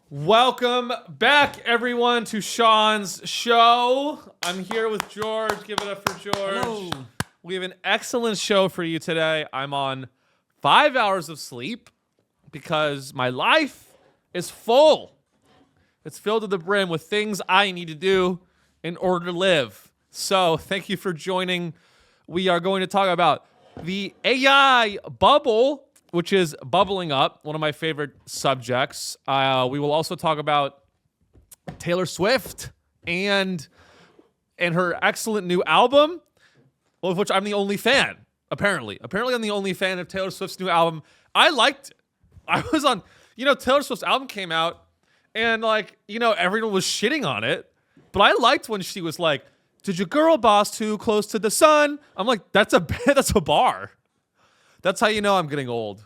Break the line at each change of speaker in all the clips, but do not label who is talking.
Welcome back, everyone, to Sean's show. I'm here with George. Give it up for George.
Hello.
We have an excellent show for you today. I'm on 5 hours of sleep because my life is full. It's filled to the brim with things I need to do in order to live. So thank you for joining. We are going to talk about the AI bubble, which is bubbling up, one of my favorite subjects. We will also talk about Taylor Swift and her excellent new album, of which I'm the only fan, apparently. Apparently I'm the only fan of Taylor Swift's new album. I liked it. I was on, Taylor Swift's album came out, and everyone was shitting on it. But I liked when she was like, "Did your girl boss too close to the sun?" I'm like, that's a bar. That's how you know I'm getting old.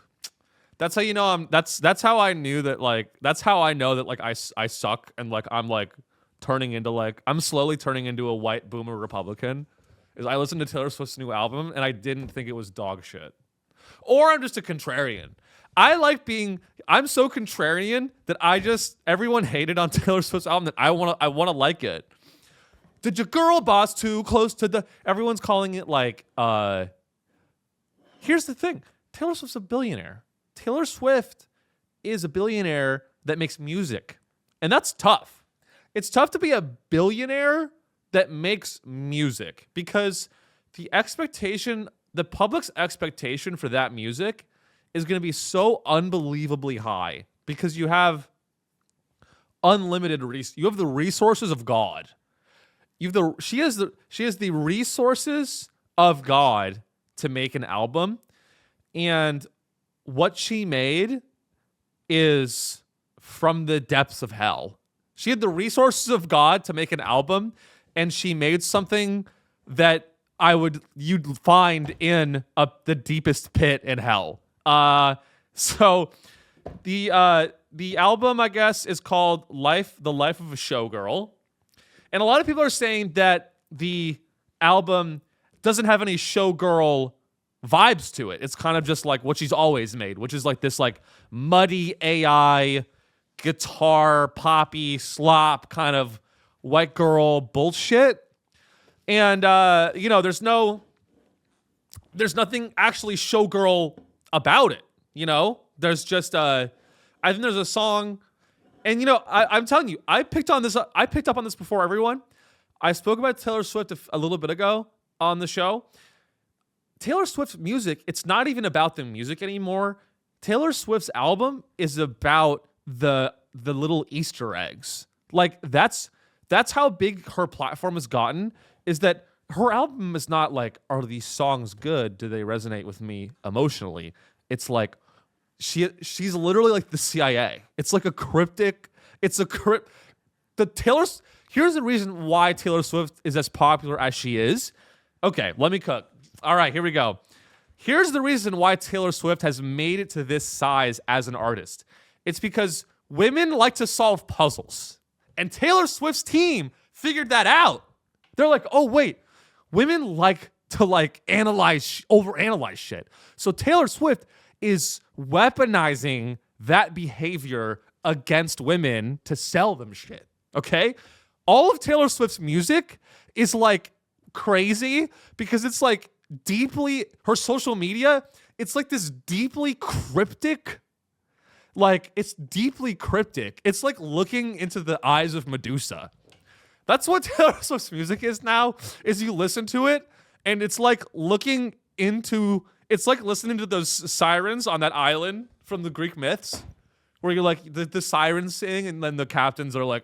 That's how you know that's how I knew that that's how I know that I suck and I'm slowly turning into a white boomer Republican. Is I listened to Taylor Swift's new album and I didn't think it was dog shit. Or I'm just a contrarian. I'm so contrarian that everyone hated on Taylor Swift's album that I wanna like it. Did your girl boss too close to the everyone's calling it here's the thing. Taylor Swift's a billionaire. Taylor Swift is a billionaire that makes music. And that's tough. It's tough to be a billionaire that makes music because the public's expectation for that music is going to be so unbelievably high because you have unlimited you have the resources of God. She has the resources of God to make an album, and what she made is from the depths of hell. She had the resources of God to make an album, and she made something that you'd find in the deepest pit in hell. So the album, I guess, is called The Life of a Showgirl. And a lot of people are saying that the album doesn't have any showgirl vibes to it. It's kind of just like what she's always made, which is like this muddy AI guitar poppy slop kind of white girl bullshit. And there's nothing actually showgirl about it. There's just I think there's a song. And I'm telling you, I picked up on this before everyone. I spoke about Taylor Swift a little bit ago on the show. Taylor Swift's music, it's not even about the music anymore. Taylor Swift's album is about the little Easter eggs. That's how big her platform has gotten, is that her album is not are these songs good? Do they resonate with me emotionally? It's she's literally like the CIA. It's like a cryptic. Here's the reason why Taylor Swift is as popular as she is. Okay, let me cook. All right, here we go. Here's the reason why Taylor Swift has made it to this size as an artist. It's because women like to solve puzzles. And Taylor Swift's team figured that out. They're like, oh, wait, women like to overanalyze shit. So Taylor Swift is weaponizing that behavior against women to sell them shit. Okay? All of Taylor Swift's music is crazy because it's deeply, her social media, it's this deeply cryptic, it's deeply cryptic. It's looking into the eyes of Medusa. That's what Taylor Swift's music is now, is you listen to it and it's listening to those sirens on that island from the Greek myths where you're the sirens sing and then the captains are I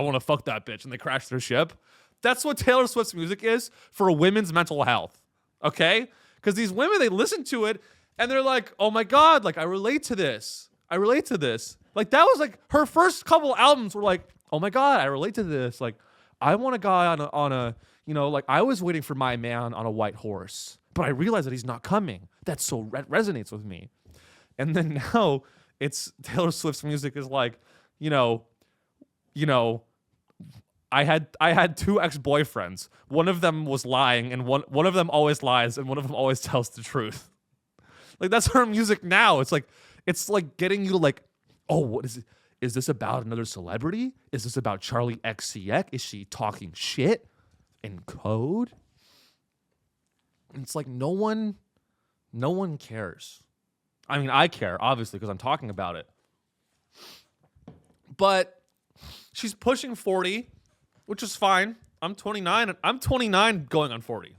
want to fuck that bitch and they crash their ship. That's what Taylor Swift's music is for women's mental health. Okay? Because these women, they listen to it and they're like, oh my God, I relate to this. That was her first couple albums were oh my God, I relate to this. I want a guy on a I was waiting for my man on a white horse, but I realized that he's not coming. That so resonates with me. And then now it's Taylor Swift's music is I had two ex-boyfriends. One of them was lying, and one of them always lies, and one of them always tells the truth. That's her music now. It's getting you to oh, what is it? Is this about another celebrity? Is this about Charlie XCX? Is she talking shit in code? And it's like no one cares. I mean, I care, obviously, because I'm talking about it. But she's pushing 40, which is fine. I'm 29. I'm 29 going on 40.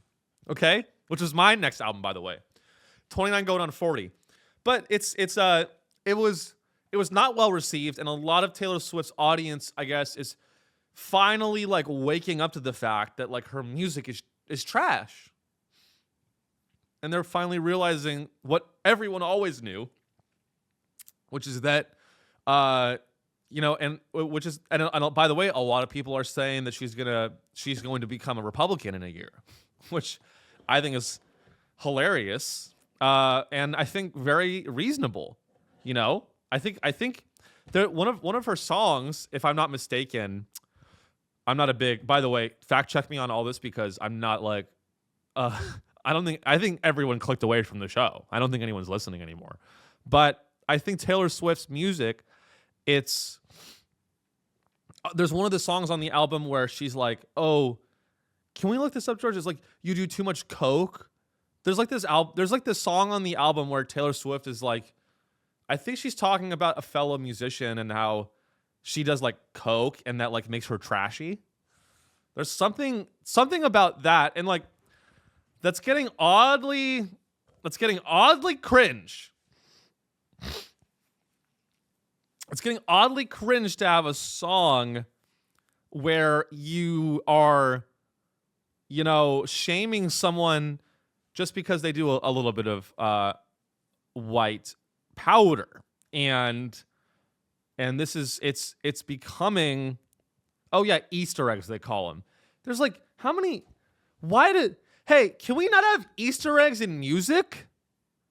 Okay? Which is my next album, by the way. 29 going on 40. But it was not well received, and a lot of Taylor Swift's audience, I guess, is finally like waking up to the fact that like her music is trash. And they're finally realizing what everyone always knew, which is that and by the way, a lot of people are saying that she's going to become a Republican in a year, which I think is hilarious, and I think very reasonable. I think one of her songs, if I'm not mistaken, I'm not a big. By the way, fact check me on all this because I'm not like. I think everyone clicked away from the show. I don't think anyone's listening anymore. But I think Taylor Swift's music, there's one of the songs on the album where she's like, "Oh, can we look this up, George?" It's like, "You do too much coke." There's like this song on the album where Taylor Swift is like, I think she's talking about a fellow musician and how she does like coke and that like makes her trashy. There's something about that, and like that's getting oddly cringe. It's getting oddly cringe to have a song where you are, shaming someone just because they do a little bit of white powder, and this is it's becoming, oh yeah, Easter eggs they call them. There's like how many? Hey, can we not have Easter eggs in music?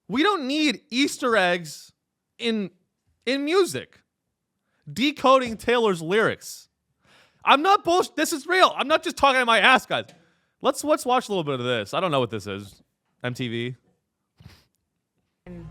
We don't need Easter eggs in music. Decoding Taylor's lyrics. I'm not bullshit. This is real. I'm not just talking out my ass, guys. Let's watch a little bit of this. I don't know what this is. MTV.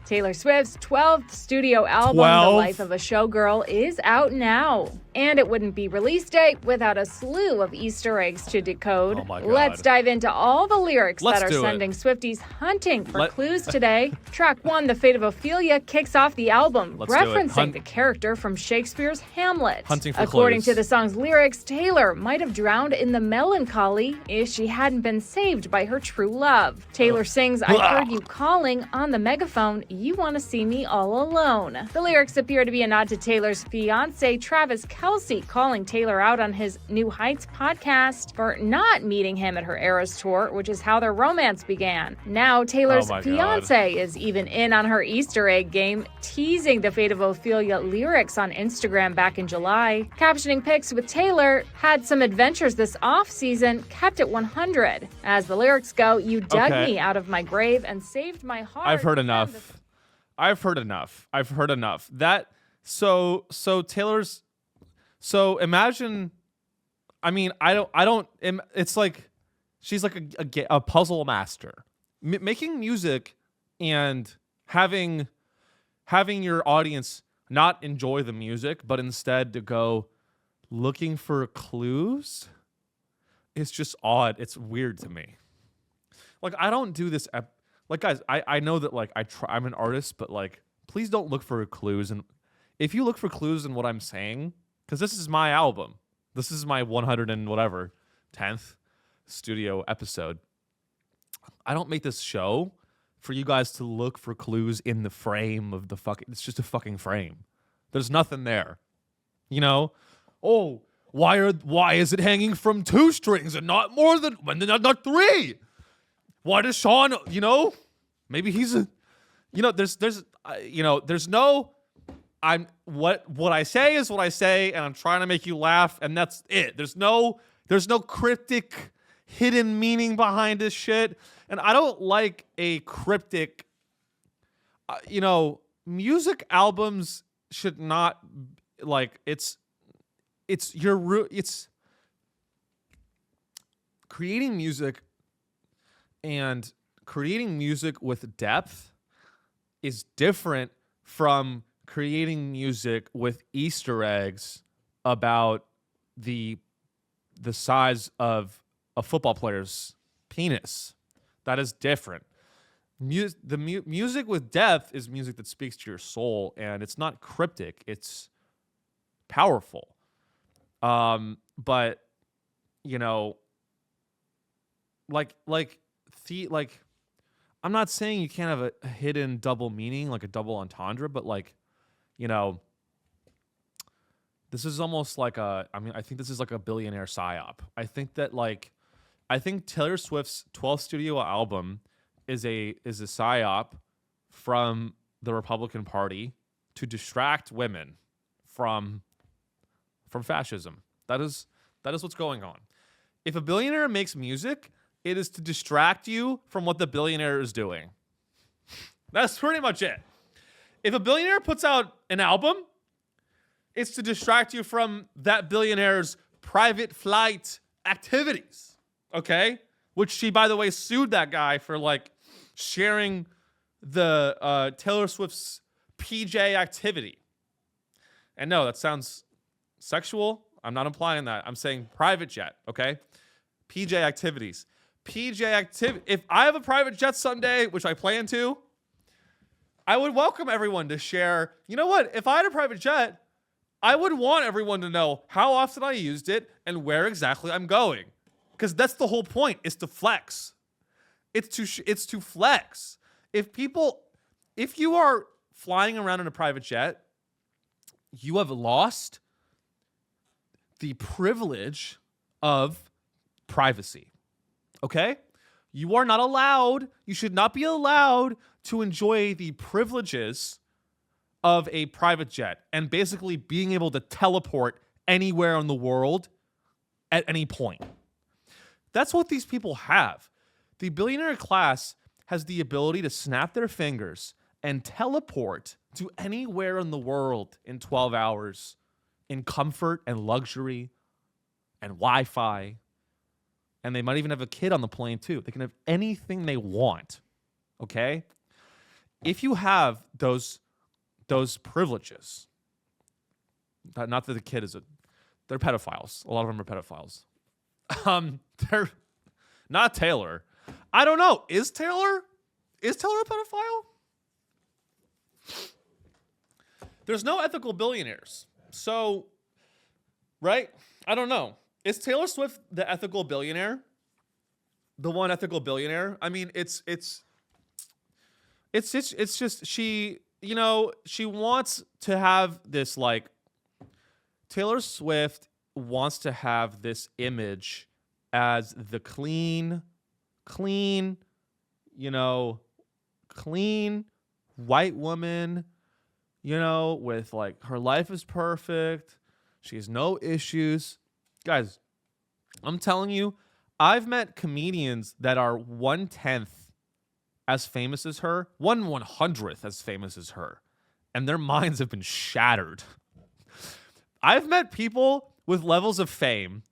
Taylor Swift's 12th studio album, The Life of a Showgirl, is out now. And it wouldn't be release date without a slew of Easter eggs to decode.
Oh my God.
Let's dive into all the lyrics that are
do
sending Swifties hunting for clues today. Track 1, The Fate of Ophelia, kicks off the album, referencing the character from Shakespeare's Hamlet.
Hunting for
According
clues.
to the song's lyrics, Taylor might have drowned in the melancholy if she hadn't been saved by her true love. Taylor sings, I heard you calling on the megaphone, you want to see me all alone. The lyrics appear to be a nod to Taylor's fiance, Travis Kelce, calling Taylor out on his New Heights podcast for not meeting him at her Eras tour, which is how their romance began. Now, Taylor's fiance is even in on her Easter egg game, teasing the Fate of Ophelia lyrics on Instagram back in July. Captioning pics with Taylor, had some adventures this off-season, kept it 100. As the lyrics go, you dug me out of my grave and saved my heart.
I've heard enough. That Taylor's. So imagine. I mean, I don't. It's like she's like a puzzle master, making music and having your audience not enjoy the music, but instead to go looking for clues. It's just odd. It's weird to me. Like, I don't do this. Like, guys, I know that, like, I'm an artist, but, like, please don't look for clues. And if you look for clues in what I'm saying, because this is my album. This is my 100 and whatever, 10th studio episode. I don't make this show for you guys to look for clues in the frame of the fucking... It's just a fucking frame. There's nothing there. Oh, why is it hanging from 2 strings and not more than... not 3? Why does Sean, maybe he's a, there's no, what I say is what I say, and I'm trying to make you laugh, and that's it. There's no cryptic hidden meaning behind this shit, and I don't like a cryptic, music albums should not, like, it's creating music. And creating music with depth is different from creating music with Easter eggs about the size of a football player's penis. That is different. Music with depth is music that speaks to your soul, and it's not cryptic. It's powerful. But you know, like I'm not saying you can't have a hidden double meaning, like a double entendre, but like, you know, this is almost like I think this is like a billionaire psyop. I think Taylor Swift's 12th studio album is a psyop from the Republican Party to distract women from fascism. That is what's going on. If a billionaire makes music, it is to distract you from what the billionaire is doing. That's pretty much it. If a billionaire puts out an album, it's to distract you from that billionaire's private flight activities. Okay? Which she, by the way, sued that guy for like sharing the Taylor Swift's PJ activity. And no, that sounds sexual. I'm not implying that. I'm saying private jet, okay? PJ activities. If I have a private jet someday, which I plan to, I would welcome everyone to share. You know what? If I had a private jet, I would want everyone to know how often I used it and where exactly I'm going. Because that's the whole point, is to flex. It's to flex. If you are flying around in a private jet, you have lost the privilege of privacy. Okay? You are not allowed, you should not be allowed to enjoy the privileges of a private jet and basically being able to teleport anywhere in the world at any point. That's what these people have. The billionaire class has the ability to snap their fingers and teleport to anywhere in the world in 12 hours in comfort and luxury and Wi-Fi. And they might even have a kid on the plane too. They can have anything they want. Okay? If you have those privileges, not that the kid they're pedophiles. A lot of them are pedophiles. They're not Taylor. I don't know. Is Taylor a pedophile? There's no ethical billionaires. So, right? I don't know. Is Taylor Swift the ethical billionaire? The one ethical billionaire? I mean, it's just she, you know, she wants to have this like Taylor Swift wants to have this image as the clean, you know, clean white woman, you know, with like her life is perfect. She has no issues. Guys, I'm telling you, I've met comedians that are 1/10 as famous as her, 1/100th as famous as her, and their minds have been shattered. I've met people with levels of fame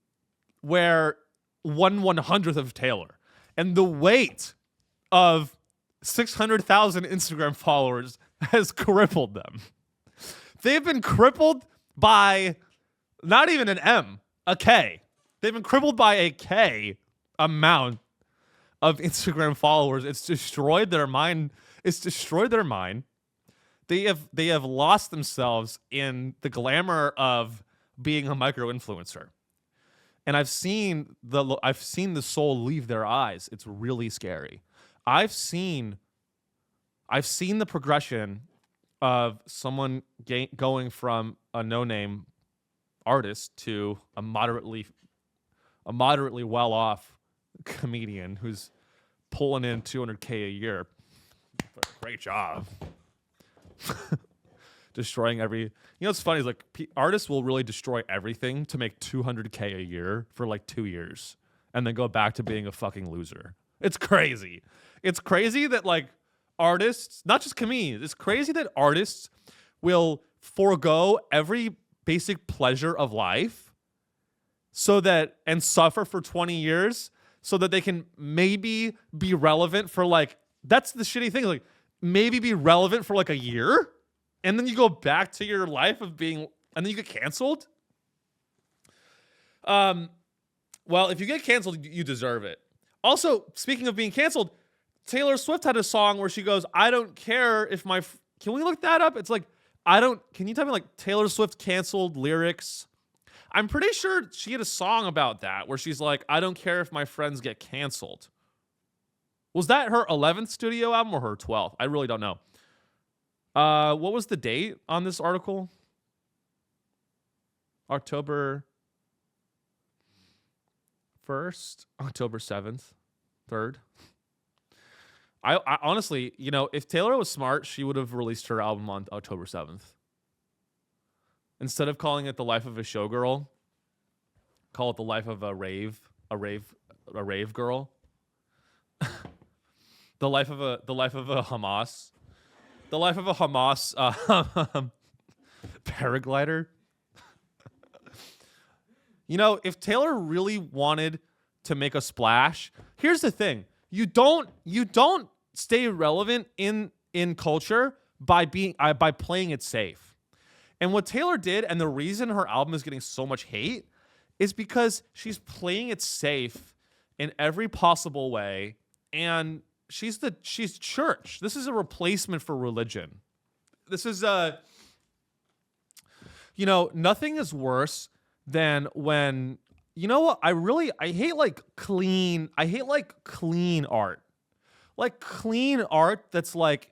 where 1/100th of Taylor, and the weight of 600,000 Instagram followers has crippled them. They've been crippled by not even an M, a K. They've been crippled by a K amount of Instagram followers. It's destroyed their mind. They have lost themselves in the glamour of being a micro influencer. And I've seen the soul leave their eyes. It's really scary. I've seen the progression of someone going from a no-name artist to a moderately well-off comedian who's pulling in $200K a year. Great job. Destroying every, you know, what's funny is like artists will really destroy everything to make $200K a year for like 2 years and then go back to being a fucking loser. It's crazy. It's crazy that like artists, not just comedians, it's crazy that artists will forego every basic pleasure of life and suffer for 20 years so that they can maybe be relevant for like, that's the shitty thing, like maybe be relevant for like a year and then you go back to your life of being, and then you get canceled. Well, if you get canceled, you deserve it. Also, speaking of being canceled, Taylor Swift had a song where she goes, I don't care if my... Can we look that up? It's like, can you tell me like Taylor Swift canceled lyrics? I'm pretty sure she had a song about that where she's like, I don't care if my friends get canceled. Was that her 11th studio album or her 12th? I really don't know. What was the date on this article? October 1st, October 7th, 3rd. I honestly, you know, if Taylor was smart, she would have released her album on October 7th. Instead of calling it The Life of a Showgirl, call it The Life of a rave girl. The life of a Hamas. The life of a Hamas paraglider. You know, if Taylor really wanted to make a splash, here's the thing. You don't stay relevant in culture by playing it safe. And what Taylor did, and the reason her album is getting so much hate, is because she's playing it safe in every possible way, and she's church. This is a replacement for religion. This is nothing is worse than when, you know what, I hate clean art. Like clean art that's like,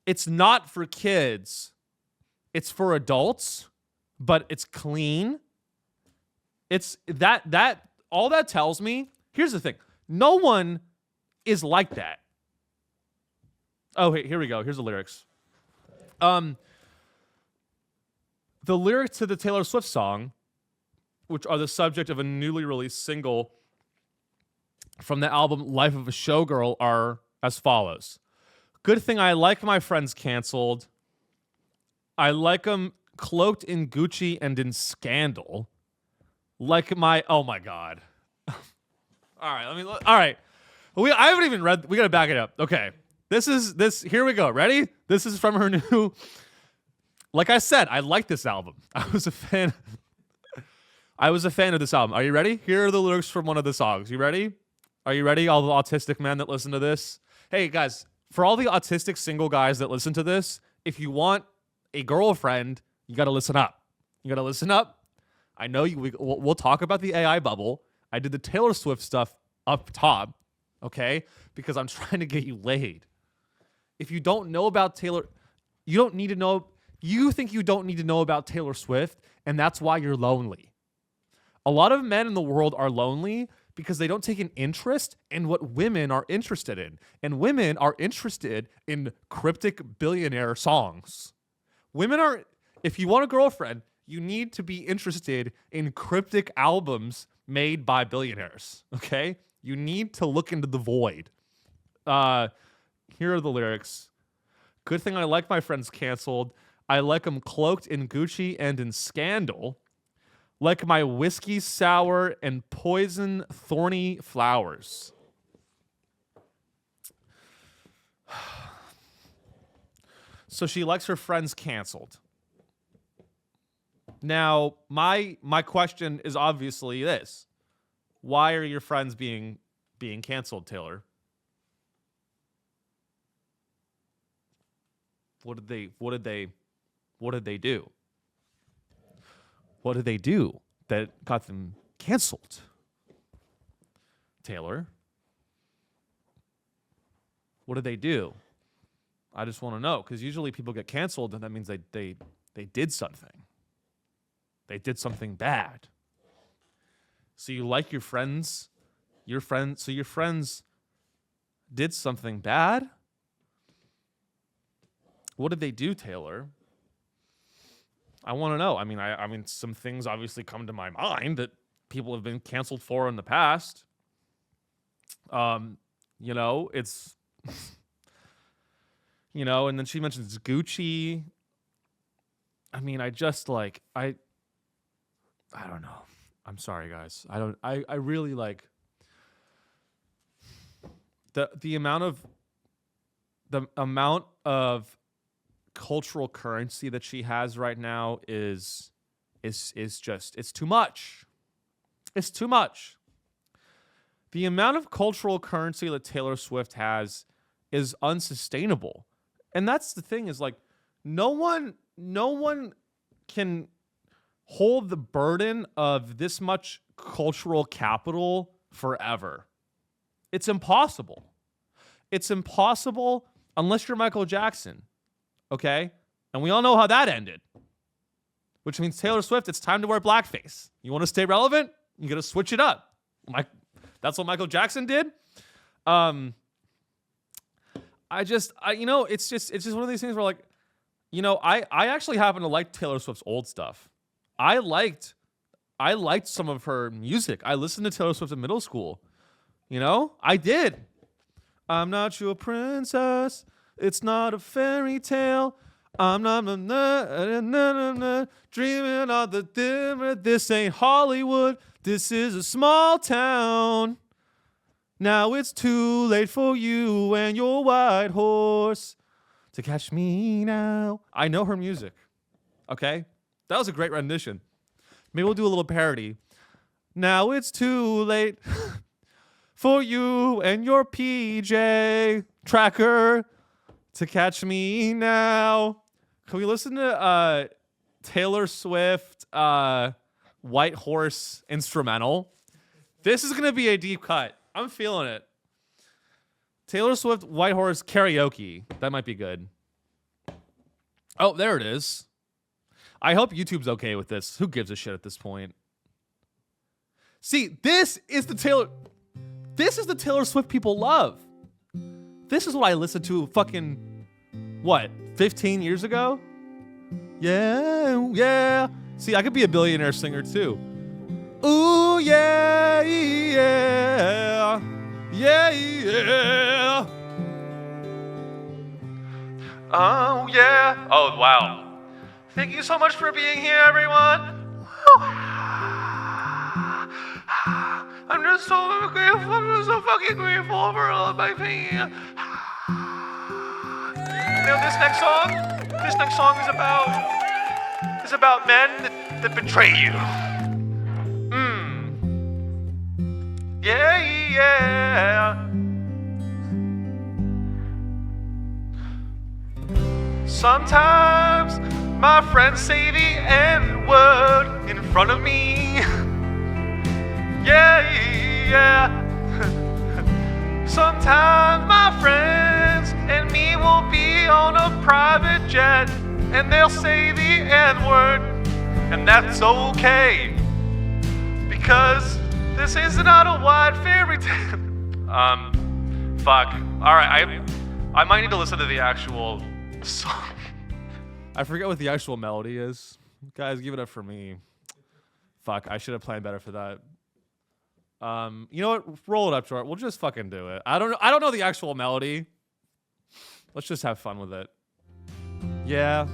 it's not for kids. It's for adults, but it's clean. It's that all that tells me, here's the thing. No one is like that. Oh, here we go. Here's the lyrics. The lyrics to the Taylor Swift song, which are the subject of a newly released single from the album Life of a Showgirl, are as follows. Good thing I like my friends canceled. I like them cloaked in Gucci and in scandal. Like my... Oh, my God. All right, all right. I haven't even read... We got to back it up. Okay. Here we go. Ready? This is from her new... Like I said, I like this album. I was a fan of this album. Are you ready? Here are the lyrics from one of the songs. You ready? Are you ready, all the autistic men that listen to this? Hey, guys, for all the autistic single guys that listen to this, if you want a girlfriend, you got to listen up. You got to listen up. I know we'll talk about the AI bubble. I did the Taylor Swift stuff up top, okay? Because I'm trying to get you laid. If you don't know about Taylor, you don't need to know. You think you don't need to know about Taylor Swift, and that's why you're lonely. A lot of men in the world are lonely because they don't take an interest in what women are interested in. And women are interested in cryptic billionaire songs. If you want a girlfriend, you need to be interested in cryptic albums made by billionaires, okay? You need to look into the void. Here are the lyrics. Good thing I like my friends canceled. I like them cloaked in Gucci and in scandal. Like my whiskey sour and poison thorny flowers. So she likes her friends canceled. Now, my question is obviously this. Why are your friends being canceled, Taylor? What did they do? What did they do that got them canceled? Taylor? What did they do? I just want to know, because usually people get canceled and that means they did something. They did something bad. So you like your friends? So your friends did something bad? What did they do, Taylor? I want to know. I mean, some things obviously come to my mind that people have been canceled for in the past. It's, and then she mentions Gucci. I mean, I don't know. I'm sorry, guys. I really like the amount of cultural currency that she has right now is just, it's too much. It's too much. The amount of cultural currency that Taylor Swift has is unsustainable. And that's the thing, is like no one can hold the burden of this much cultural capital forever. It's impossible. It's impossible unless you're Michael Jackson. Okay? And we all know how that ended. Which means Taylor Swift, it's time to wear blackface. You want to stay relevant? You got to switch it up. That's what Michael Jackson did. It's just one of these things where, like, you know, I actually happen to like Taylor Swift's old stuff. I liked some of her music. I listened to Taylor Swift in middle school. You know, I did. I'm not your princess. It's not a fairy tale. I'm not dreaming of the different. This ain't Hollywood. This is a small town. Now it's too late for you and your white horse to catch me now. I know her music. Okay? That was a great rendition. Maybe we'll do a little parody. Now it's too late for you and your PJ tracker to catch me now. Can we listen to Taylor Swift White Horse instrumental? This is going to be a deep cut. I'm feeling it. Taylor Swift White Horse karaoke. That might be good. Oh, there it is. I hope YouTube's okay with this. Who gives a shit at this point? See, this is the Taylor Swift people love. This is what I listened to fucking, 15 years ago? Yeah. See, I could be a billionaire singer too. Ooh, yeah. Oh, yeah. Oh, wow. Thank you so much for being here, everyone. I'm just so grateful. I'm so fucking grateful for all of my pain. You know, this next song is about men that betray you. Yeah. Sometimes my friends say the N-word in front of me. Yeah. Sometimes my friends and me will be on a private jet and they'll say the N-word, and that's okay because this is not a white fairy tale. Fuck. All right, I might need to listen to the actual song. I forget what the actual melody is. Guys, give it up for me. Fuck, I should have planned better for that. You know what? Roll it up, Short. We'll just fucking do it. I don't know the actual melody. Let's just have fun with it. Yeah.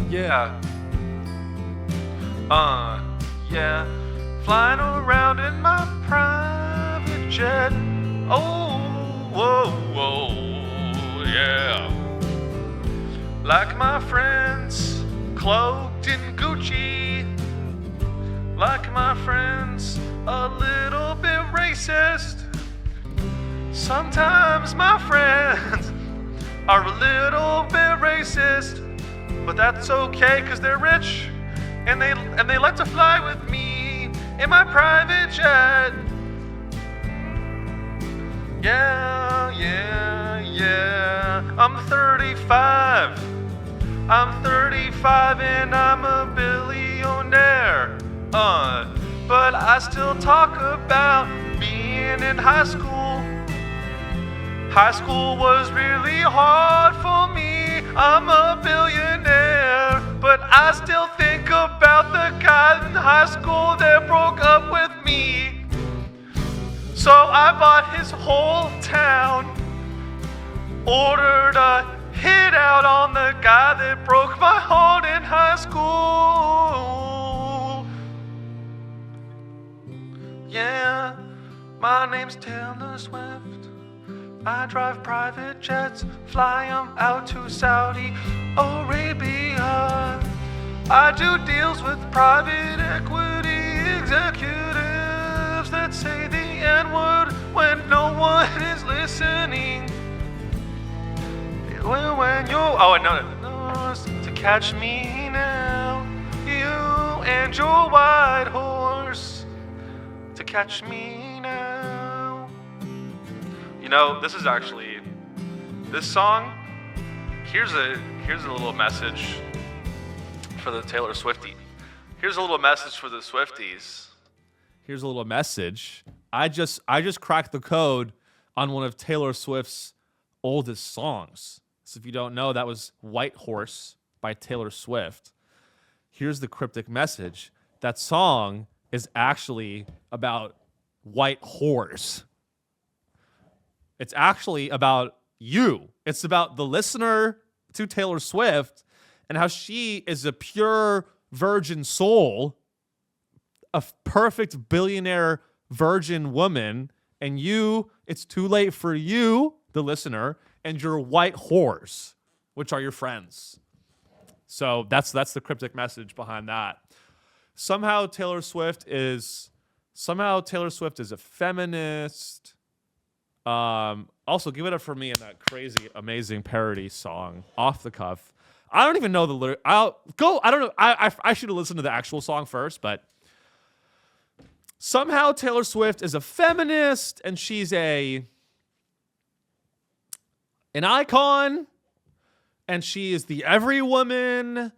Yeah. Yeah. Flying around in my private jet. Oh, whoa, yeah. Like my friends, cloaked in Gucci. Like my friends, a little bit racist. Sometimes my friends are a little bit racist, but that's okay because they're rich and they like to fly with me in my private jet. Yeah. I'm 35 and I'm a billionaire. But I still talk about being in high school. High school was really hard for me. I'm a billionaire, but I still think about the guy in high school that broke up with me. So I bought his whole town, ordered a hit out on the guy that broke my heart in high school. Yeah, my name's Taylor Swift.
I drive private jets, fly 'em out to Saudi Arabia. I do deals with private equity executives that say the N-word when no one is listening. When you're... Oh, no. To catch me now, you and your white horse. To catch me now. You know, this is actually... This song, here's a little message for the Taylor Swiftie. Here's a little message for the Swifties.
Here's a little message. I just cracked the code on one of Taylor Swift's oldest songs. So if you don't know, that was White Horse by Taylor Swift. Here's the cryptic message. That song is actually about white whores. It's actually about you. It's about the listener to Taylor Swift and how she is a pure virgin soul, a perfect billionaire virgin woman, and you, it's too late for you, the listener, and your white whores, which are your friends. So that's the cryptic message behind that. Somehow Taylor Swift is a feminist. Also, give it up for me in that crazy, amazing parody song, Off the Cuff. I don't even know the lyric. I don't know. I should have listened to the actual song first, but somehow Taylor Swift is a feminist and she's an icon, and she is the every woman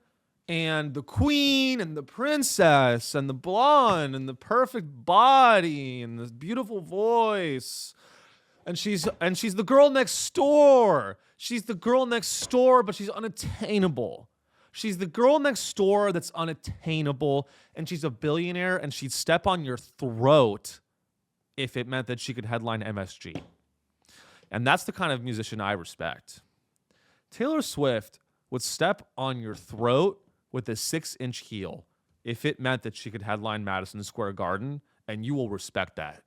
and the queen and the princess and the blonde and the perfect body and this beautiful voice. And she's the girl next door. She's the girl next door, but she's unattainable. She's the girl next door that's unattainable, and she's a billionaire, and she'd step on your throat if it meant that she could headline MSG. And that's the kind of musician I respect. Taylor Swift would step on your throat with a 6-inch heel if it meant that she could headline Madison Square Garden, and you will respect that.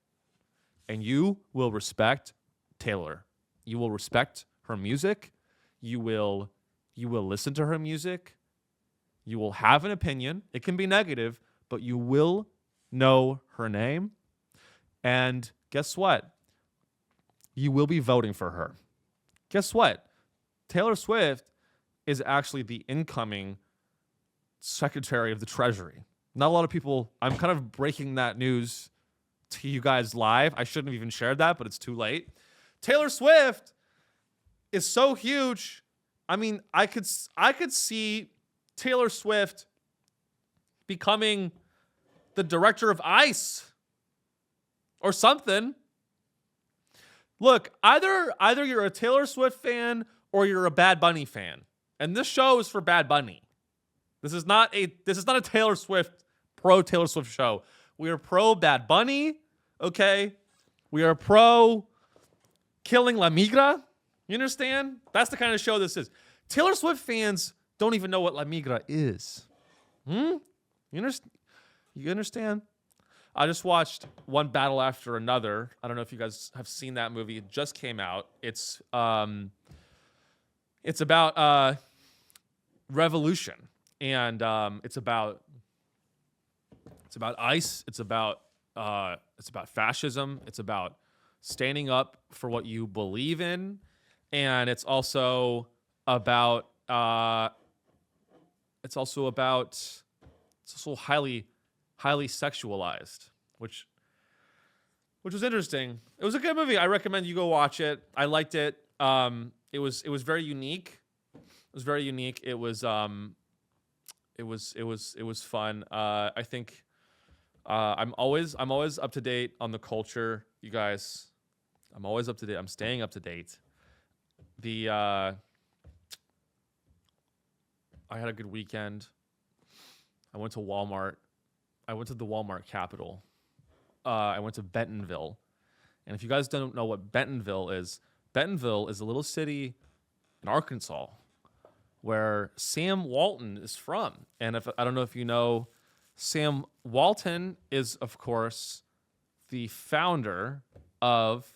And you will respect Taylor. You will respect her music. You will listen to her music. You will have an opinion. It can be negative, but you will know her name. And guess what? You will be voting for her. Guess what? Taylor Swift is actually the incoming Secretary of the Treasury. Not a lot of people, I'm kind of breaking that news to you guys live. I shouldn't have even shared that, but it's too late. Taylor Swift is so huge. I mean, I could see Taylor Swift becoming the director of ICE or something. Look, either you're a Taylor Swift fan or you're a Bad Bunny fan. And this show is for Bad Bunny. This is not a Taylor Swift, pro Taylor Swift show. We are pro Bad Bunny, okay? We are pro killing La Migra. You understand? That's the kind of show this is. Taylor Swift fans don't even know what La Migra is. You understand? I just watched One Battle After Another. I don't know if you guys have seen that movie. It just came out. It's about revolution, and it's about ICE. It's about fascism. It's about standing up for what you believe in, and it's also about highly sexualized, which was interesting. It was a good movie. I recommend you go watch it. I liked it. It was very unique. It was very unique. It was fun. I think I'm always up to date on the culture, you guys. I'm always up to date. I'm staying up to date. I had a good weekend. I went to Walmart. I went to the Walmart Capital. I went to Bentonville. And if you guys don't know what Bentonville is a little city in Arkansas where Sam Walton is from. And I don't know if you know, Sam Walton is, of course, the founder of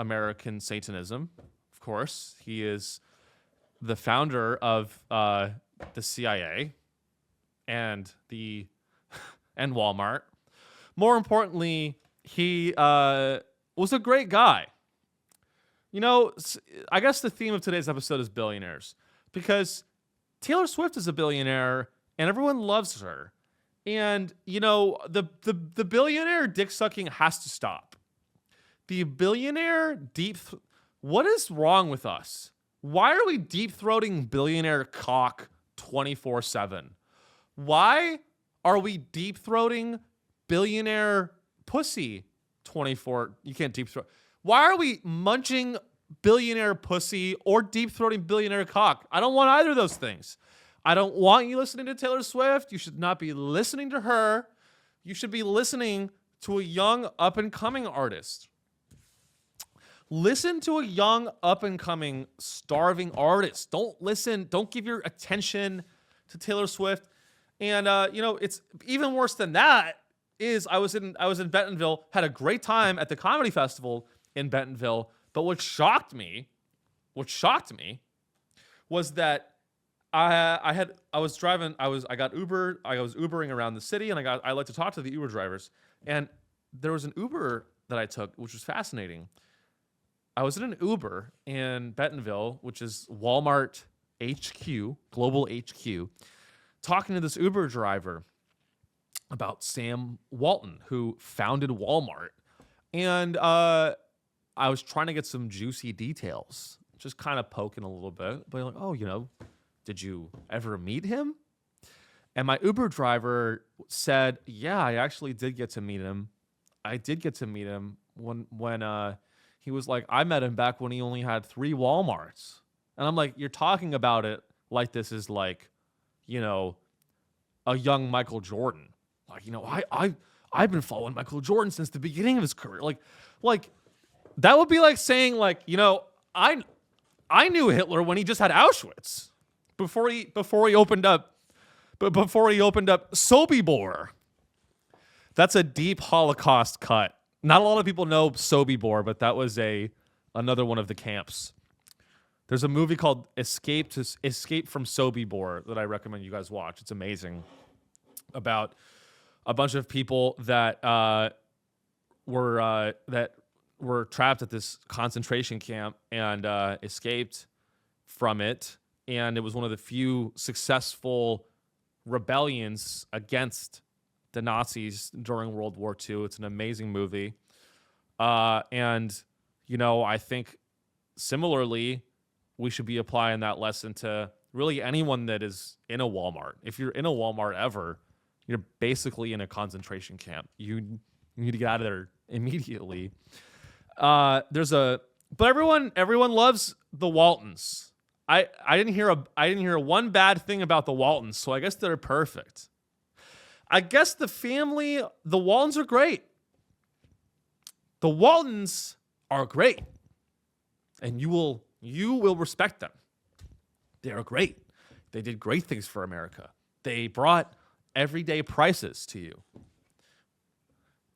American Satanism, of course. He is the founder of the CIA and and Walmart. More importantly, he was a great guy. You know, I guess the theme of today's episode is billionaires, because Taylor Swift is a billionaire and everyone loves her. And, you know, the billionaire dick sucking has to stop. The billionaire what is wrong with us? Why are we deep throating billionaire cock 24/7? Why are we deep throating billionaire pussy 24? You can't deep throat. Why are we munching billionaire pussy or deep throating billionaire cock? I don't want either of those things. I don't want you listening to Taylor Swift. You should not be listening to her. You should be listening to a young up-and-coming artist. Listen to a young up-and-coming starving artist. Don't give your attention to Taylor Swift. And you know, it's even worse than that is I was in Bentonville, had a great time at the comedy festival in Bentonville, but what shocked me was that I was Ubering around the city, and I like to talk to the Uber drivers, and there was an Uber that I took, which was fascinating. I was in an Uber in Bentonville, which is Walmart HQ, global HQ, talking to this Uber driver about Sam Walton, who founded Walmart. And I was trying to get some juicy details, just kind of poking a little bit, but like, oh, you know, did you ever meet him? And my Uber driver said, yeah, I actually did get to meet him. I did get to meet him when he was like, I met him back when he only had 3 Walmarts. And I'm like, you're talking about it like this is like, you know, a young Michael Jordan. Like, you know, I've been following Michael Jordan since the beginning of his career. Like that would be like saying, like, you know, I knew Hitler when he just had Auschwitz before he opened up Sobibor. That's a deep Holocaust cut. Not a lot of people know Sobibor, but that was another one of the camps. There's a movie called Escape from Sobibor that I recommend you guys watch. It's amazing, about a bunch of people that were trapped at this concentration camp and escaped from it. And it was one of the few successful rebellions against the Nazis during World War II. It's an amazing movie. And, you know, I think similarly, we should be applying that lesson to really anyone that is in a Walmart. If you're in a Walmart ever, you're basically in a concentration camp. You need to get out of there immediately. But everyone loves the Waltons. I didn't hear one bad thing about the Waltons, so I guess they're perfect. I guess the Waltons are great. The Waltons are great. And you will respect them. They are great. They did great things for America. They brought everyday prices to you.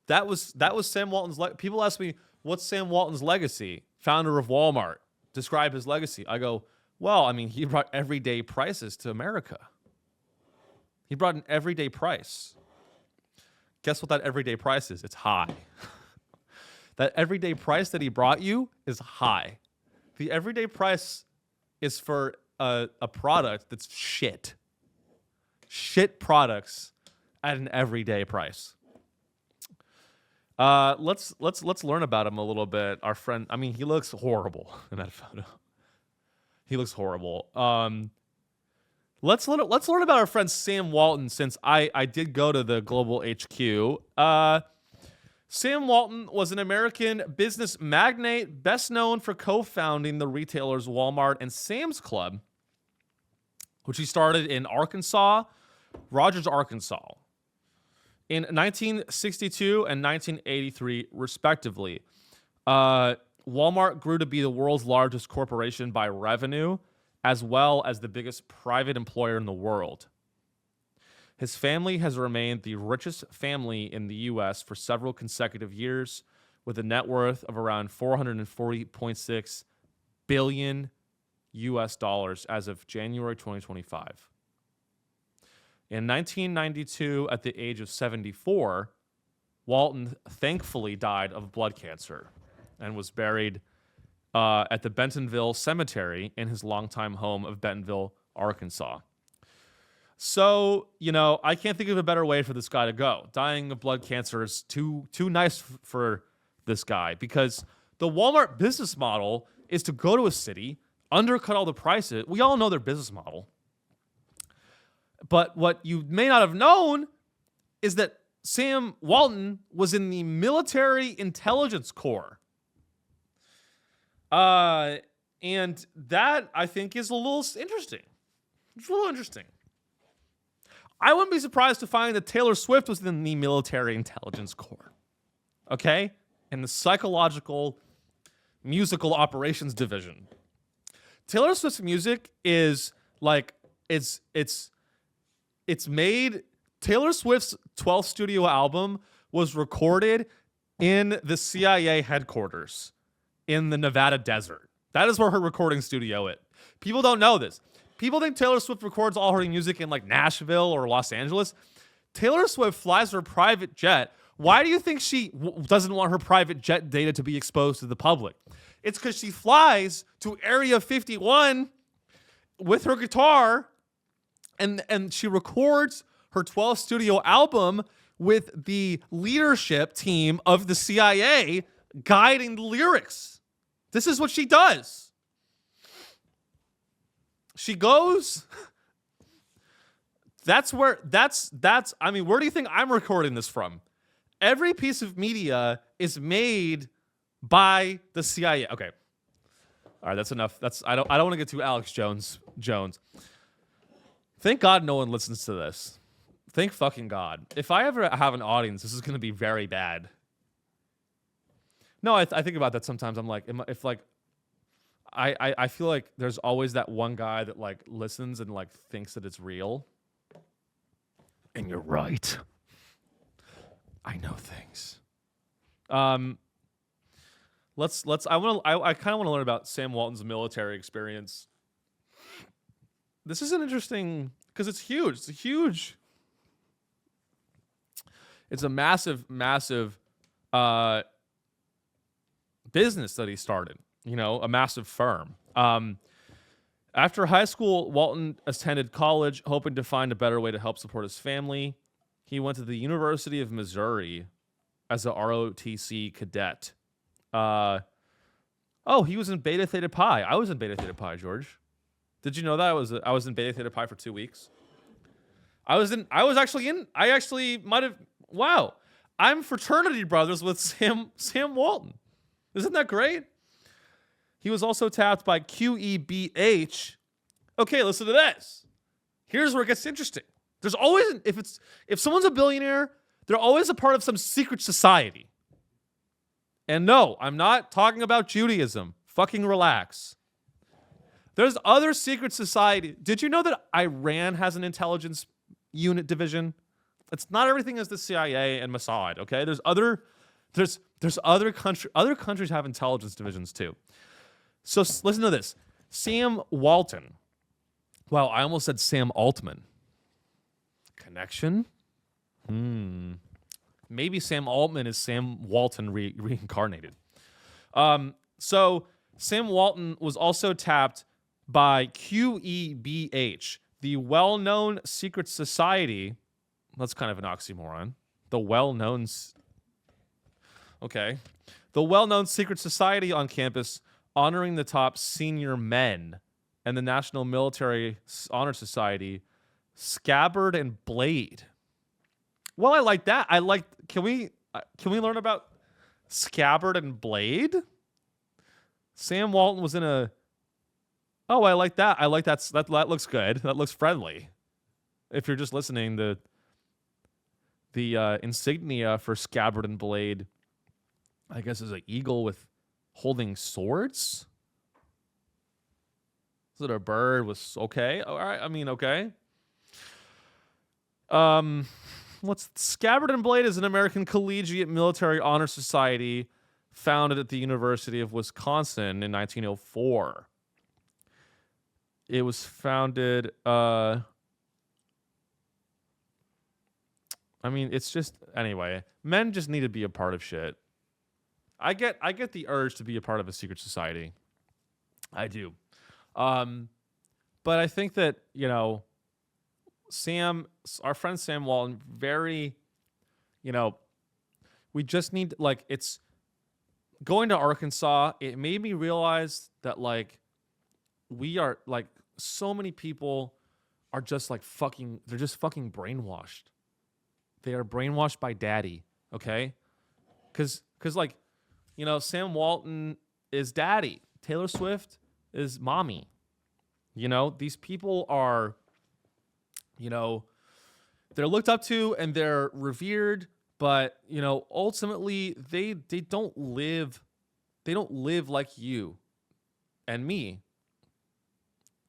That was Sam Walton's people ask me, what's Sam Walton's legacy? Founder of Walmart. Describe his legacy. I go, well, I mean, he brought everyday prices to America. He brought an everyday price. Guess what that everyday price is? It's high. That everyday price that he brought you is high. The everyday price is for a product that's shit. Shit products at an everyday price. Let's learn about him a little bit. Our friend, I mean, he looks horrible in that photo. He looks horrible. Let's learn about our friend Sam Walton, since I did go to the global HQ. Sam Walton was an American business magnate, best known for co-founding the retailers Walmart and Sam's Club, which he started in Rogers, Arkansas, in 1962 and 1983, respectively. Walmart grew to be the world's largest corporation by revenue, as well as the biggest private employer in the world. His family has remained the richest family in the U.S. for several consecutive years, with a net worth of around $440.6 billion US dollars as of January 2025. In 1992, at the age of 74, Walton thankfully died of blood cancer and was buried at the Bentonville Cemetery in his longtime home of Bentonville, Arkansas. So, I can't think of a better way for this guy to go. Dying of blood cancer is too nice for this guy, because the Walmart business model is to go to a city, undercut all the prices. We all know their business model. But what you may not have known is that Sam Walton was in the military intelligence corps. And that, I think, is a little interesting. It's a little interesting. I wouldn't be surprised to find that Taylor Swift was in the military intelligence corps. Okay? In the psychological musical operations division. Taylor Swift's music is like, it's made. Taylor Swift's 12th studio album was recorded in the CIA headquarters in the Nevada desert. That is where her recording studio is. People don't know this. People think Taylor Swift records all her music in like Nashville or Los Angeles. Taylor Swift flies her private jet. Why do you think she doesn't want her private jet data to be exposed to the public? It's because she flies to Area 51 with her guitar and she records her 12th studio album with the leadership team of the CIA guiding the lyrics. This is what she does. She goes. Where do you think I'm recording this from? Every piece of media is made by the CIA. Okay. All right, that's enough. I don't want to get to Alex Jones. Thank God no one listens to this. Thank fucking God. If I ever have an audience, this is going to be very bad. No, I think about that sometimes. I'm like, I feel like there's always that one guy that like listens and like thinks that it's real. And you're right. I know things. I kind of want to learn about Sam Walton's military experience. This is an interesting, because it's huge. It's a massive business that he started, a massive firm. After high school, Walton attended college, hoping to find a better way to help support his family. He went to the University of Missouri as a ROTC cadet. He was in Beta Theta Pi. I was in Beta Theta Pi, George. Did you know that I was in Beta Theta Pi for 2 weeks? Wow. I'm fraternity brothers with Sam Walton. Isn't that great? He was also tapped by QEBH. Okay, listen to this. Here's where it gets interesting. There's always, if someone's a billionaire, they're always a part of some secret society. And no, I'm not talking about Judaism. Fucking relax. There's other secret society. Did you know that Iran has an intelligence unit division? It's not everything as the CIA and Mossad, okay? There's other countries have intelligence divisions too. So listen to this. Sam Walton. Wow, I almost said Sam Altman. Connection? Maybe Sam Altman is Sam Walton reincarnated. So Sam Walton was also tapped by QEBH, the well-known secret society. That's kind of an oxymoron. The well-known secret society on campus honoring the top senior men and the National Military Honor Society, Scabbard and Blade. Well, I like that. Can we learn about Scabbard and Blade? Sam Walton was in a... Oh, I like that. I like that. That looks good. That looks friendly. If you're just listening, the insignia for Scabbard and Blade, I guess, is an eagle with holding swords. Is it a bird with... Okay. All right. I mean, okay. What's Scabbard and Blade is an American collegiate military honor society founded at the University of Wisconsin in 1904. It was founded, I mean, it's just, anyway, men just need to be a part of shit. I get the urge to be a part of a secret society. I do. But I think that, you know, our friend Sam Walton, very, you know, we just need, like, it's going to Arkansas. It made me realize that, like, we are, like, so many people are just, like, they're just fucking brainwashed. They are brainwashed by daddy, okay? Because, like, you know, Sam Walton is daddy. Taylor Swift is mommy. You know, these people are, you know, they're looked up to and they're revered, but, you know, ultimately they don't live like you and me.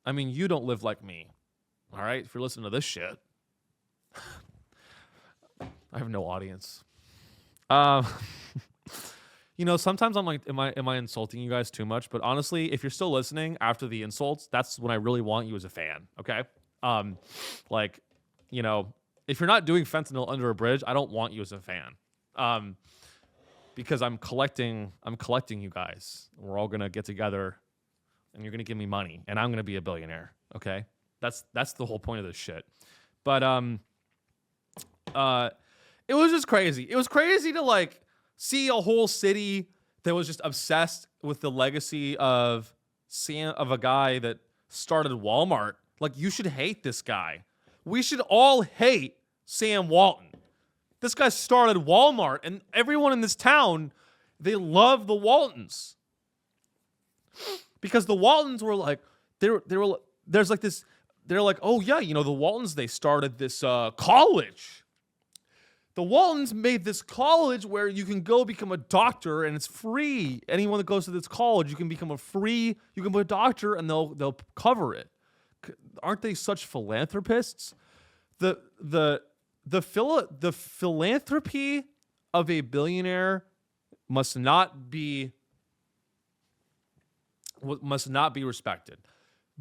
I mean, you don't live like me. All right? If you're listening to this shit. I have no audience. You know, sometimes I'm like, am I insulting you guys too much? But honestly, if you're still listening after the insults, that's when I really want you as a fan. Okay. Like, you know, if you're not doing fentanyl under a bridge, I don't want you as a fan. Because I'm collecting you guys. We're all gonna get together and you're gonna give me money and I'm gonna be a billionaire. Okay. That's the whole point of this shit. But it was just crazy. It was crazy to, like, see a whole city that was just obsessed with the legacy of a guy that started Walmart. Like, you should hate this guy. We should all hate Sam Walton. This guy started Walmart, and everyone in this town, they love the Waltons. Because the Waltons were like, there's like this, they're like, oh yeah, you know, the Waltons, they started this college. The Waltons made this college where you can go become a doctor and it's free. Anyone that goes to this college, you can become you can be a doctor and they'll cover it. Aren't they such philanthropists? The philanthropy of a billionaire must not be respected.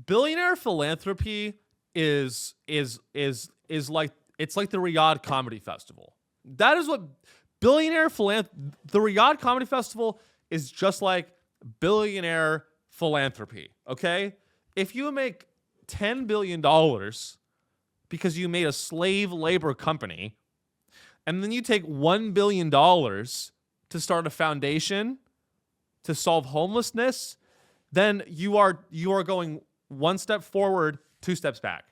Billionaire philanthropy is like, it's like the Riyadh Comedy Festival. That is what the Riyadh Comedy Festival is, just like billionaire philanthropy, okay? If you make $10 billion because you made a slave labor company, and then you take $1 billion to start a foundation to solve homelessness, then you are going one step forward, two steps back.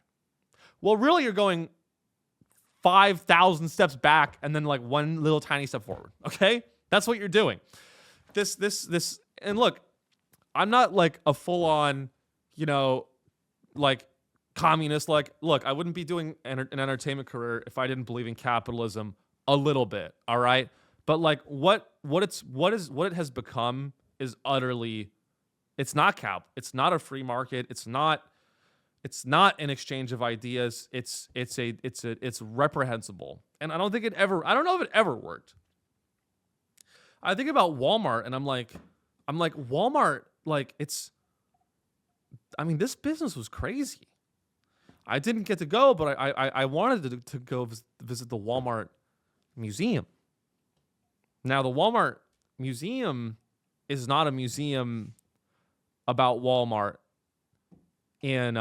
Well, really, you're going 5,000 steps back and then, like, one little tiny step forward. Okay? That's what you're doing. This, and look, I'm not like a full on, you know, like, communist. Like, look, I wouldn't be doing an entertainment career if I didn't believe in capitalism a little bit. All right? But, like, what it has become is utterly, it's not it's not a free market. It's not an exchange of ideas. It's reprehensible. And I don't know if it ever worked. I think about Walmart and I'm like, Walmart, like, I mean, this business was crazy. I didn't get to go, but I wanted to go visit the Walmart museum. Now, the Walmart museum is not a museum about Walmart. And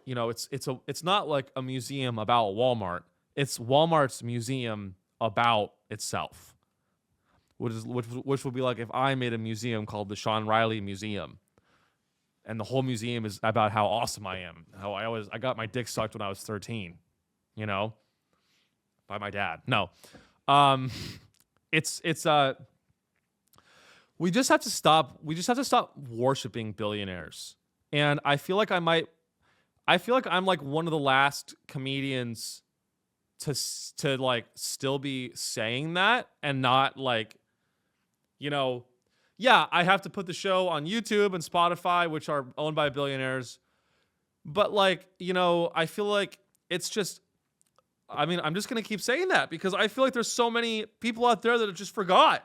you know, it's not like a museum about Walmart. It's Walmart's museum about itself, which would be like if I made a museum called the Sean Riley Museum, and the whole museum is about how awesome I am, how I got my dick sucked when I was 13, you know, by my dad. No, we just have to stop. We just have to stop worshiping billionaires. And I feel like I'm like one of the last comedians to like still be saying that and not, like, you know, yeah, I have to put the show on YouTube and Spotify, which are owned by billionaires. But, like, you know, I feel like it's just, I mean, I'm just going to keep saying that because I feel like there's so many people out there that have just forgot.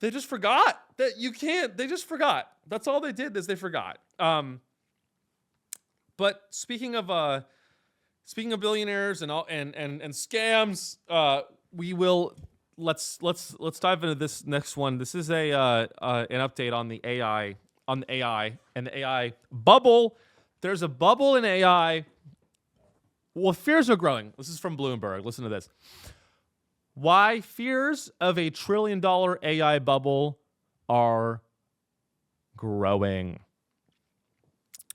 They just forgot that you can't. They just forgot. That's all they did is they forgot. But speaking of billionaires and all and scams, let's dive into this next one. This is an update on the AI and the AI bubble. There's a bubble in AI. Well, fears are growing. This is from Bloomberg. Listen to this. Why fears of a $1 trillion AI bubble are growing.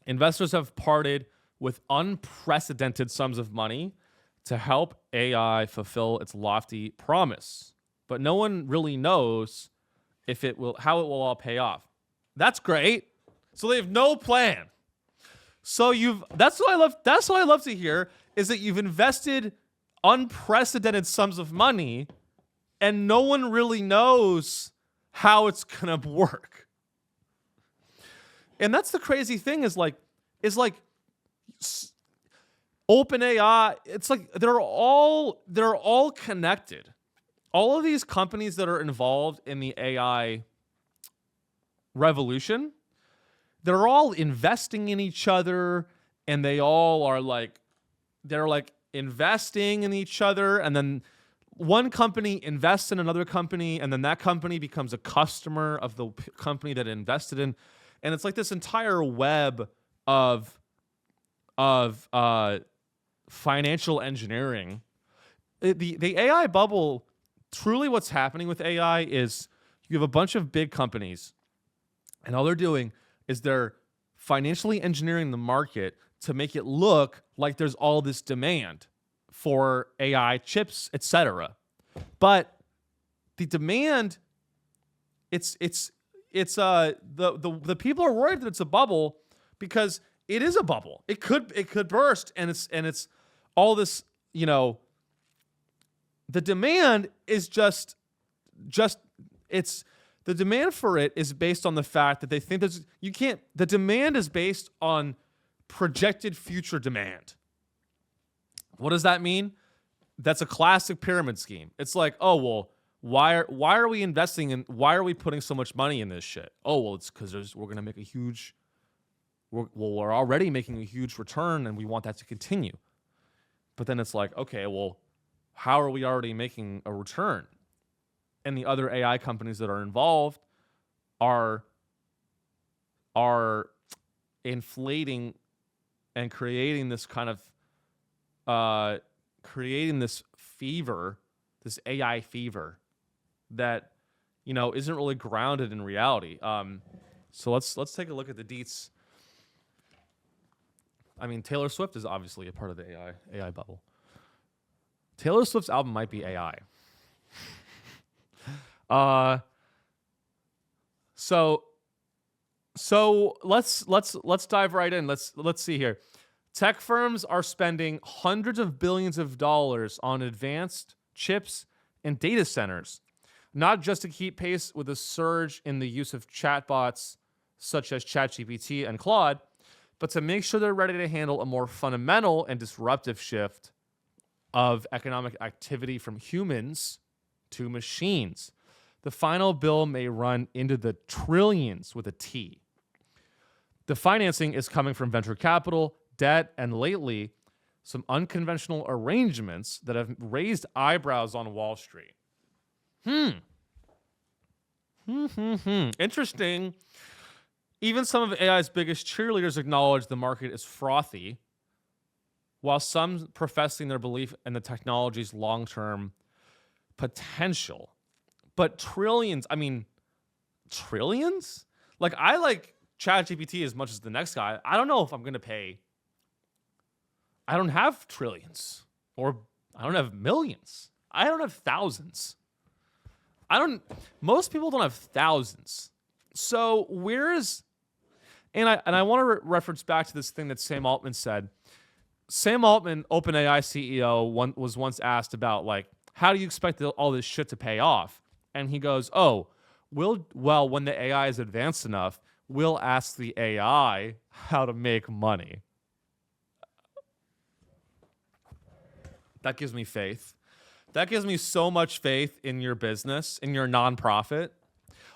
Investors have parted with unprecedented sums of money to help AI fulfill its lofty promise. But no one really knows how it will all pay off. That's great. So they have no plan. So that's what I love to hear is that you've invested unprecedented sums of money and no one really knows how it's going to work. And that's the crazy thing is like OpenAI, it's like they're all connected. All of these companies that are involved in the AI revolution, they're all investing in each other, and they all are they're investing in each other, and then one company invests in another company, and then that company becomes a customer of the company that it invested in, and it's like this entire web of financial engineering. The AI bubble, truly what's happening with AI is you have a bunch of big companies, and all they're doing is they're financially engineering the market to make it look like there's all this demand for AI chips, etc. But the demand, the people are worried that it's a bubble because it is a bubble. It could burst, and it's all this, the demand is just the demand for it is based on the fact that they think the demand is based on projected future demand. What does that mean? That's a classic pyramid scheme. It's like, oh, well, why are we investing in, why are we putting so much money in this shit? Oh, well, it's because we're going to make we're already making a huge return and we want that to continue. But then it's like, okay, well, how are we already making a return? And the other AI companies that are involved are inflating and creating this kind of this fever, this AI fever that isn't really grounded in reality. So let's take a look at the deets. I mean, Taylor Swift is obviously a part of the AI bubble. Taylor Swift's album might be AI. So let's dive right in. Let's see here. Tech firms are spending hundreds of billions of dollars on advanced chips and data centers, not just to keep pace with the surge in the use of chatbots such as ChatGPT and Claude, but to make sure they're ready to handle a more fundamental and disruptive shift of economic activity from humans to machines. The final bill may run into the trillions with a T. The financing is coming from venture capital, debt, and lately, some unconventional arrangements that have raised eyebrows on Wall Street. Interesting. Even some of AI's biggest cheerleaders acknowledge the market is frothy, while some professing their belief in the technology's long-term potential. But trillions? Like, I like ChatGPT as much as the next guy. I don't know if I'm going to pay. I don't have trillions, or I don't have millions. I don't have thousands. Most people don't have thousands. So where is, and I want to reference back to this thing that Sam Altman said. Sam Altman, OpenAI CEO, was once asked about, like, how do you expect all this shit to pay off? And he goes, when the AI is advanced enough, we'll ask the AI how to make money. That gives me faith. That gives me so much faith in your business, in your nonprofit.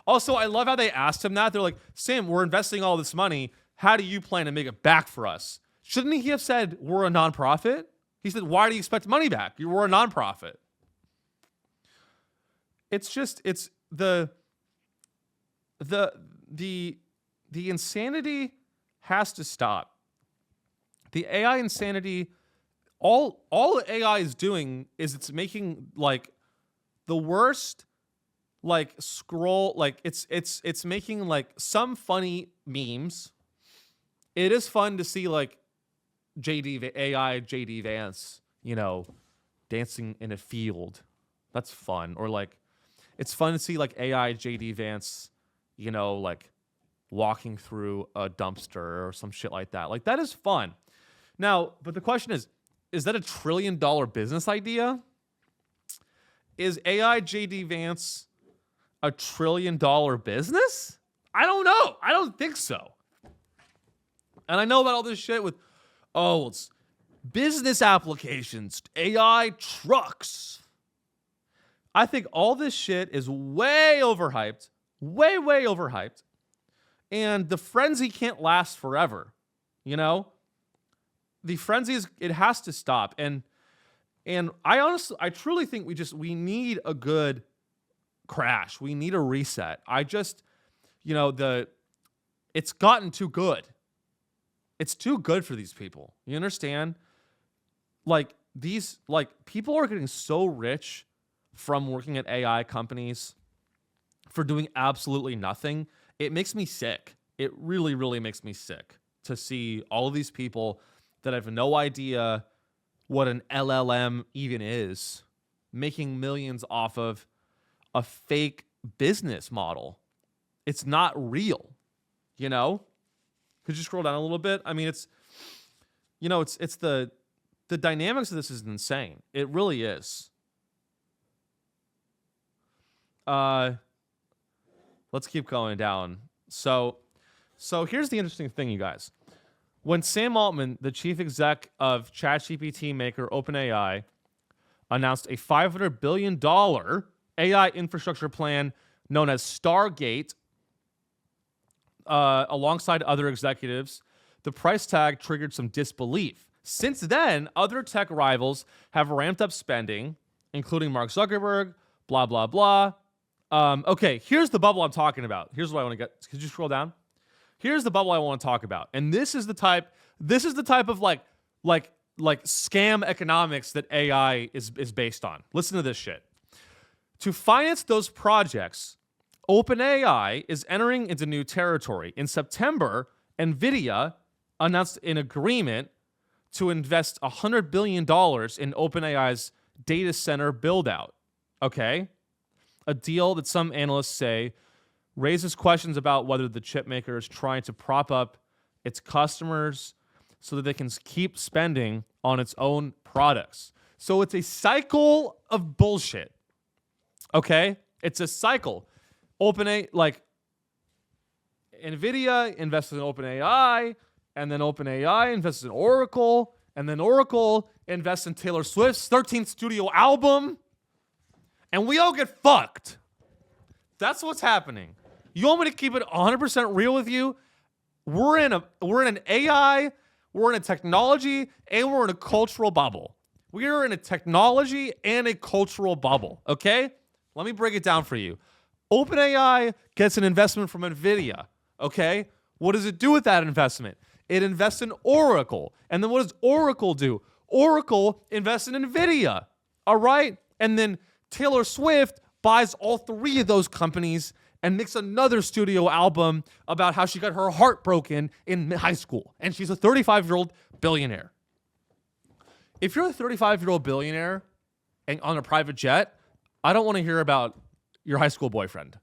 Also, I love how they asked him that. They're like, Sam, we're investing all this money. How do you plan to make it back for us? Shouldn't he have said, we're a nonprofit? He said, why do you expect money back? We're a nonprofit. It's the insanity has to stop. The AI insanity, all the AI is doing is it's making like the worst like scroll, like it's making like some funny memes. It is fun to see like AI JD Vance, dancing in a field. That's fun. Or like it's fun to see like AI JD Vance, like walking through a dumpster or some shit like that. Like that is fun. Now, but the question is that a $1 trillion business idea? Is AI JD Vance a $1 trillion business? I don't know. I don't think so. And I know about all this shit with, it's business applications, AI trucks. I think all this shit is way overhyped, way overhyped. And the frenzy can't last forever, The frenzy it has to stop. And I truly think we need a good crash. We need a reset. It's gotten too good. It's too good for these people. You understand? Like people are getting so rich from working at AI companies for doing absolutely nothing. It makes me sick. It really, really makes me sick to see all of these people that have no idea what an LLM even is, making millions off of a fake business model. It's not real, Could you scroll down a little bit? I mean, it's the dynamics of this is insane. It really is. Let's keep going down. So here's the interesting thing, you guys. When Sam Altman, the chief exec of ChatGPT maker OpenAI, announced a $500 billion AI infrastructure plan known as Stargate, alongside other executives, the price tag triggered some disbelief. Since then, other tech rivals have ramped up spending, including Mark Zuckerberg, blah, blah, blah. Okay, here's the bubble I'm talking about. Here's what I want to get. Could you scroll down? Here's the bubble I want to talk about. And this is the type of like scam economics that AI is based on. Listen to this shit. To finance those projects, OpenAI is entering into new territory. In September, NVIDIA announced an agreement to invest $100 billion in OpenAI's data center build-out. Okay? A deal that some analysts say raises questions about whether the chip maker is trying to prop up its customers so that they can keep spending on its own products. So it's a cycle of bullshit. Okay? It's a cycle. NVIDIA invests in OpenAI, and then OpenAI invests in Oracle, and then Oracle invests in Taylor Swift's 13th studio album, and we all get fucked. That's what's happening. You want me to keep it 100% real with you? We're in an AI, we're in a technology, and we're in a cultural bubble. We are in a technology and a cultural bubble, okay? Let me break it down for you. OpenAI gets an investment from NVIDIA, okay? What does it do with that investment? It invests in Oracle. And then what does Oracle do? Oracle invests in NVIDIA, all right? And then Taylor Swift buys all three of those companies and makes another studio album about how she got her heart broken in high school. And she's a 35-year-old billionaire. If you're a 35-year-old billionaire and on a private jet, I don't want to hear about your high school boyfriend,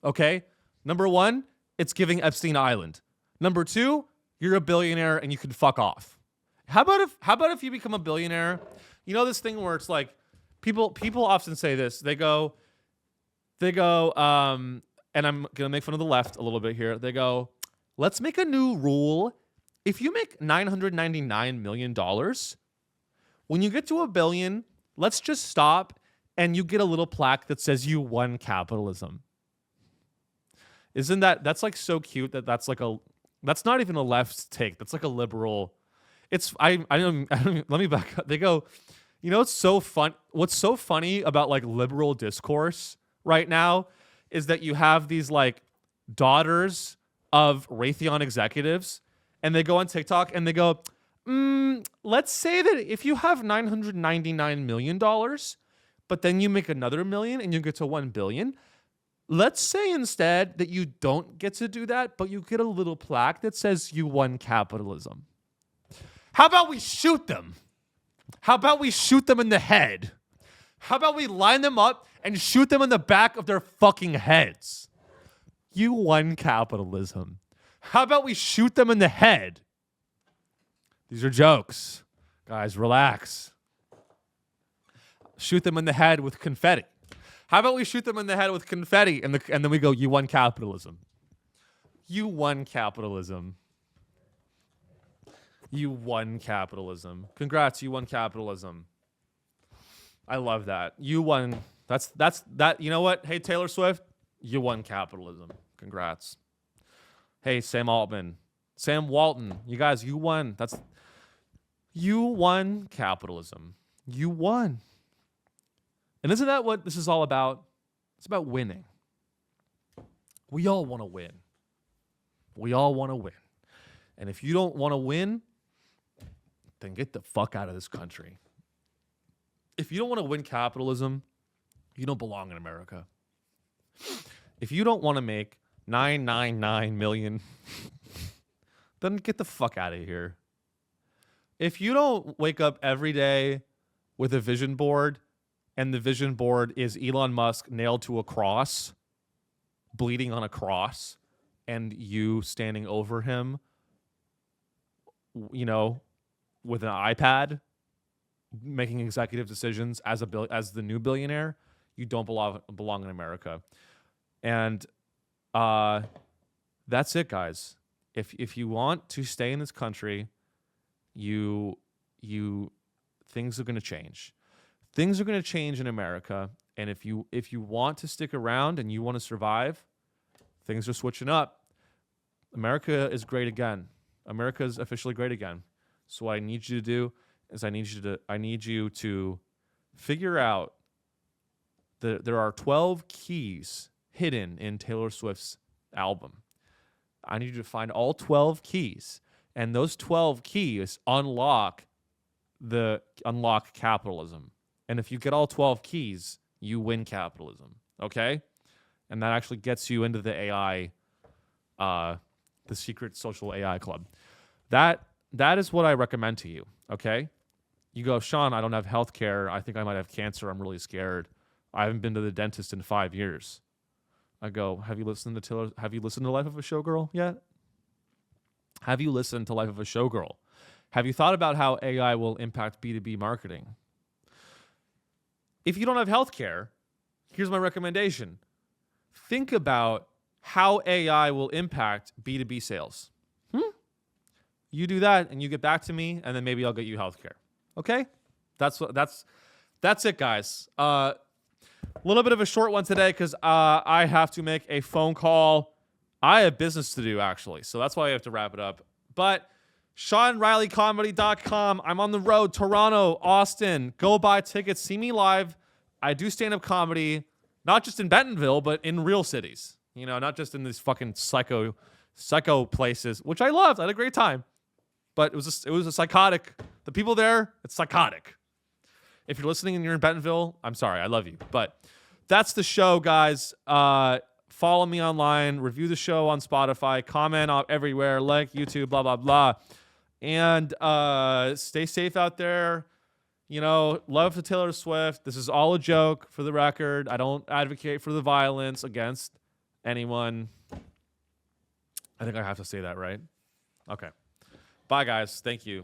okay? Number one, it's giving Epstein Island. Number two, you're a billionaire and you can fuck off. How about if you become a billionaire? You know this thing where it's like, people often say this. They go, and I'm gonna make fun of the left a little bit here. They go, let's make a new rule. If you make $999 million, when you get to $1 billion, let's just stop and you get a little plaque that says you won capitalism. Isn't that's like so cute that's like that's not even a left take. That's like a liberal. It's let me back up. They go, you know, it's so fun. What's so funny about like liberal discourse right now is that you have these like daughters of Raytheon executives, and they go on TikTok and they go, let's say that if you have $999 million, but then you make another million and you get to 1 billion, let's say instead that you don't get to do that, but you get a little plaque that says you won capitalism. How about we shoot them? How about we shoot them in the head? How about we line them up and shoot them in the back of their fucking heads? You won capitalism. How about we shoot them in the head? These are jokes. Guys, relax. Shoot them in the head with confetti. How about we shoot them in the head with confetti and then we go, you won capitalism. You won capitalism. You won capitalism. Congrats, you won capitalism. I love that. You won. That's that. You know what? Hey, Taylor Swift, you won capitalism. Congrats. Hey, Sam Walton, you guys, you won. You won capitalism. You won. And isn't that what this is all about? It's about winning. We all want to win. We all want to win. And if you don't want to win, then get the fuck out of this country. If you don't want to win capitalism, you don't belong in America. If you don't want to make 999 million, then get the fuck out of here. If you don't wake up every day with a vision board, and the vision board is Elon Musk nailed to a cross, bleeding on a cross, and you standing over him, you know, with an iPad, making executive decisions as the new billionaire, you don't belong in America. And that's it, guys. If you want to stay in this country, you things are going to change. Things are going to change in America, and if you want to stick around and you want to survive, things are switching up. America is great again. America is officially great again. So what I need you to do is I need you to figure out that there are 12 keys hidden in Taylor Swift's album. I need you to find all 12 keys, and those 12 keys unlock capitalism. And if you get all 12 keys, you win capitalism, okay? And that actually gets you into the AI, the secret social AI club. That is what I recommend to you, okay? You go, Sean, I don't have health care. I think I might have cancer. I'm really scared. I haven't been to the dentist in 5 years. I go, have you listened to Life of a Showgirl yet? Have you listened to Life of a Showgirl? Have you thought about how AI will impact B2B marketing? If you don't have healthcare, here's my recommendation. Think about how AI will impact B2B sales. You do that and you get back to me, and then maybe I'll get you healthcare. Okay? That's it, guys. A little bit of a short one today because I have to make a phone call. I have business to do, actually, so that's why I have to wrap it up. But seanreillycomedy.com. I'm on the road, Toronto, Austin. Go buy tickets. See me live. I do stand-up comedy, not just in Bentonville, but in real cities. You know, not just in these fucking psycho places, which I loved. I had a great time. But it was a psychotic. The people there, it's psychotic. If you're listening and you're in Bentonville, I'm sorry. I love you. But that's the show, guys. Follow me online. Review the show on Spotify. Comment everywhere. Like YouTube, blah, blah, blah. And stay safe out there. You know, love to Taylor Swift. This is all a joke, for the record. I don't advocate for the violence against anyone. I think I have to say that, right? Okay. Bye, guys. Thank you.